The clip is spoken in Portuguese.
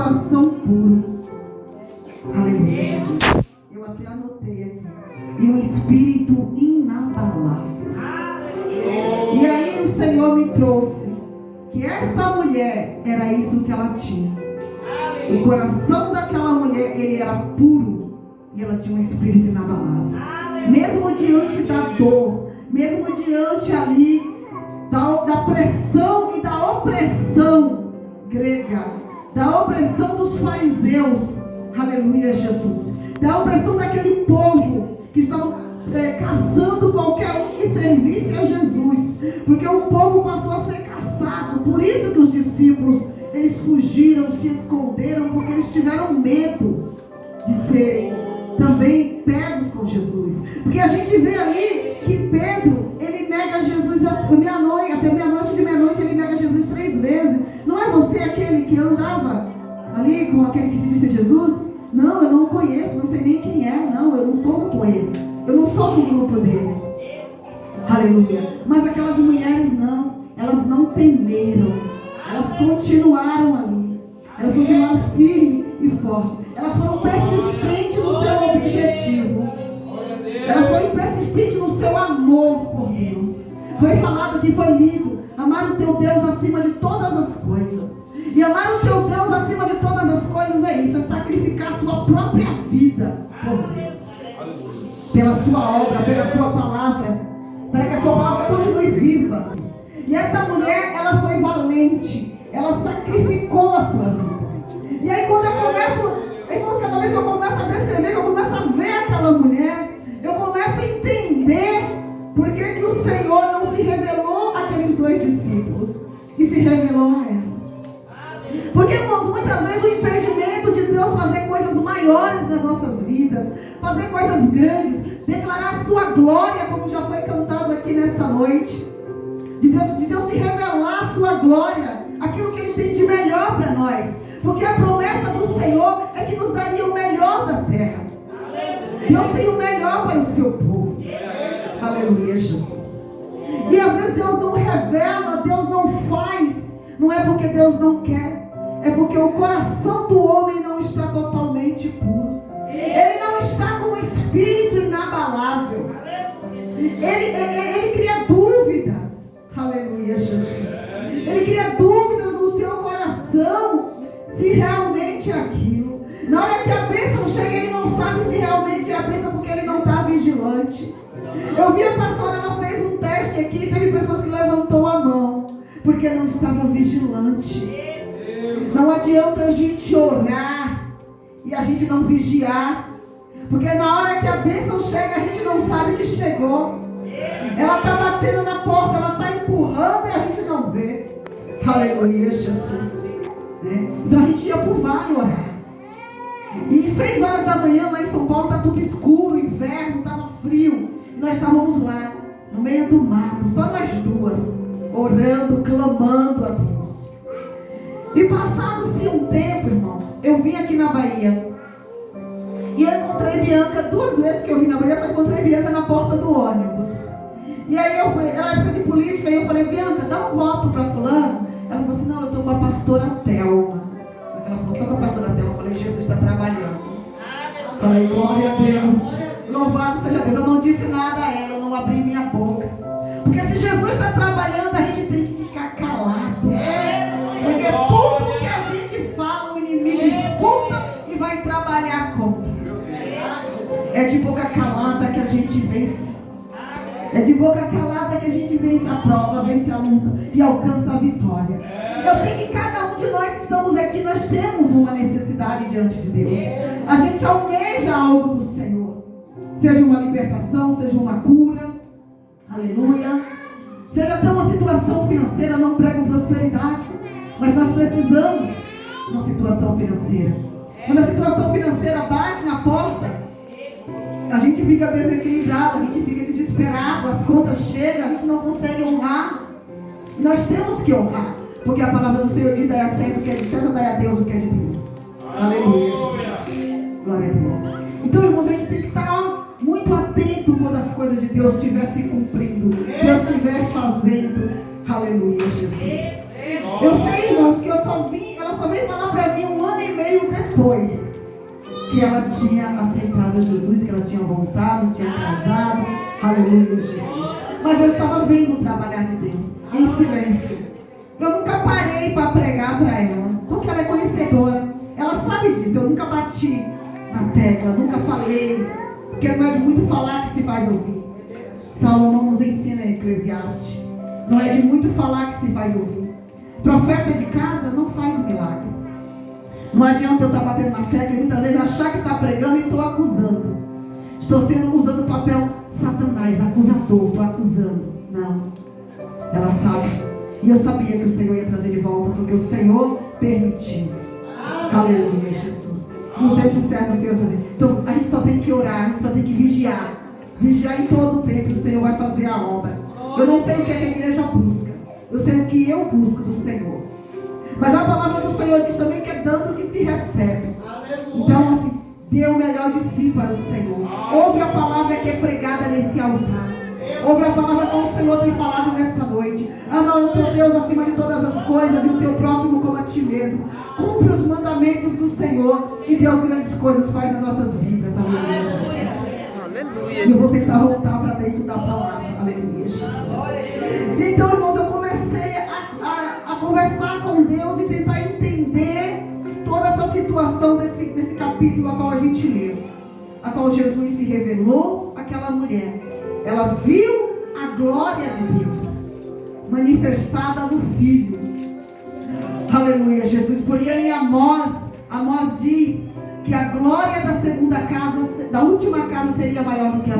coração puro. Aleluia. Eu até anotei aqui. E um espírito inabalável. E aí o Senhor me trouxe que essa mulher era isso que ela tinha. O coração daquela mulher, ele era puro. E ela tinha um espírito inabalável. Mesmo diante da dor, mesmo diante ali da pressão e da opressão grega, da opressão dos fariseus, aleluia, Jesus, da opressão daquele povo que estavam caçando qualquer um que servisse a Jesus, porque o povo passou a ser caçado. Por isso que os discípulos, eles fugiram, se esconderam, porque eles tiveram medo de serem também pegos com Jesus. Porque a gente vê ali que Pedro, ele nega Jesus até meia-noite de meia-noite, ele nega Jesus 3 vezes. Não é você aquele que andava ali com aquele que se disse Jesus? Não, eu não o conheço, não sei nem quem é. Não, eu não estou com ele, eu não sou do grupo dele. Aleluia. Mas aquelas mulheres não, elas não temeram, elas continuaram ali, elas continuaram firmes e fortes, elas foram persistentes no seu objetivo, elas foram persistentes no seu amor por Deus. Foi falado aqui, foi lido: amar o teu Deus acima de todas as coisas. E amar o teu Deus acima de todas as coisas é isso, é sacrificar a sua própria vida por Deus, pela sua obra, pela sua palavra, para que a sua palavra continue viva. E essa mulher, ela foi valente, ela sacrificou a sua vida. E aí quando eu começo, irmãos, cada vez que eu começo a descrever, que eu começo a ver aquela mulher, eu começo a entender por que o Senhor não se revelou àqueles 2 discípulos e se revelou a ela. Porque, irmãos, muitas vezes o impedimento de Deus fazer coisas maiores nas nossas vidas, fazer coisas grandes, declarar a sua glória, como já foi cantado aqui nessa noite, de Deus se revelar a sua glória, aquilo que Ele tem de melhor para nós. Porque a promessa do Senhor é que nos daria o melhor da terra. Deus tem o melhor para o seu povo. Aleluia, Jesus. E às vezes Deus não revela, Deus não faz. Não é porque Deus não quer, é porque o coração do homem não está totalmente puro. Ele não está com um espírito inabalável. Ele cria dúvidas. Aleluia, Jesus. Ele cria dúvidas no seu coração se realmente é aquilo. Na hora que a bênção chega, ele não sabe se realmente é a bênção, porque ele não está vigilante. Eu vi a pastora, ela fez um teste aqui, teve pessoas que levantou a mão porque não estava vigilante. Não adianta a gente orar e a gente não vigiar, porque na hora que a bênção chega, a gente não sabe que chegou. Ela está batendo na porta, ela está empurrando e a gente não vê. Aleluia, Jesus. Então a gente ia por vale orar. E 6 horas da manhã lá em São Paulo está tudo escuro, inverno, estava frio. E nós estávamos lá, no meio do mato, só nós 2, orando, clamando a Deus. E passado-se um tempo, irmãos, eu vim aqui na Bahia. E eu encontrei Bianca 2 vezes que eu vim na Bahia, só encontrei Bianca na porta do ônibus. E aí eu fui, era época de política, e eu falei: Bianca, dá um voto para fulano. Ela falou assim: não, eu estou com a pastora Thelma. Ela falou: estou com a pastora Thelma. Eu falei: Jesus está trabalhando. Eu falei: glória a Deus, louvado seja Deus. Eu não disse nada a ela, eu não abri minha boca. Porque se Jesus está trabalhando, a gente tem que ficar calado. Porque tudo que a gente fala, o inimigo escuta e vai trabalhar contra. É de boca calada que a gente vence. É de boca calada que a gente vence a prova, vence a luta e alcança a vitória. Eu sei que cada um de nós que estamos aqui, nós temos uma necessidade diante de Deus. A gente almeja algo do Senhor. Seja uma libertação, seja uma cura. Aleluia. Seja até uma situação financeira, não prego prosperidade. Mas nós precisamos de uma situação financeira. Quando a situação financeira bate na porta, a gente fica desequilibrado, a gente fica desesperado, as contas chegam, a gente não consegue honrar. E nós temos que honrar, porque a palavra do Senhor diz: dai a César o que é de César, dai a Deus o que é de Deus. Aleluia, Jesus. Glória a Deus. Então, irmãos, a gente tem que estar muito atento quando as coisas de Deus estiver se cumprindo, Deus estiver fazendo. Aleluia, Jesus. Eu sei, irmãos, que ela só veio falar para mim 1 ano e meio veio depois que ela tinha aceitado Jesus, que ela tinha voltado, tinha casado. Aleluia, Jesus. Mas eu estava vendo o trabalhar de Deus em silêncio. Eu nunca parei para pregar para ela, porque ela é conhecedora. Ela sabe disso. Eu nunca bati na tecla, nunca falei, porque não é de muito falar que se faz ouvir. Salomão nos ensina em Eclesiastes. Não é de muito falar que se faz ouvir. Profeta de casa não faz milagre. Não adianta eu estar batendo na tecla e muitas vezes achar que está pregando e estou acusando. Estou usando o papel Satanás, acusador, estou acusando. Não. Ela sabe. E eu sabia que o Senhor ia trazer de volta, porque o Senhor permitiu. Aleluia, Jesus. No tempo certo o Senhor vai fazer. Então a gente só tem que orar, a gente só tem que vigiar. Vigiar em todo o tempo, o Senhor vai fazer a obra. Eu não sei o que a igreja busca. Eu sei o que eu busco do Senhor. Mas a palavra do Senhor diz também que é dando que se recebe. Então assim, dê o melhor de si para o Senhor. Ouve a palavra que é pregada nesse altar. Ouve a palavra que o Senhor tem falado nessa noite. Ama o teu Deus acima de todas as coisas e o teu próximo como a ti mesmo. Cumpre os mandamentos do Senhor e Deus grandes coisas faz nas nossas vidas. Aleluia. E eu vou tentar voltar para dentro da palavra. Aleluia, Jesus. Então, irmãos, eu comecei a conversar com Deus e tentar entender toda essa situação desse capítulo a qual a gente leu. A qual Jesus se revelou àquela mulher. Ela viu a glória de Deus manifestada no Filho. Aleluia, Jesus. Porque em Amós diz que a glória da segunda casa, da última casa, seria maior do que a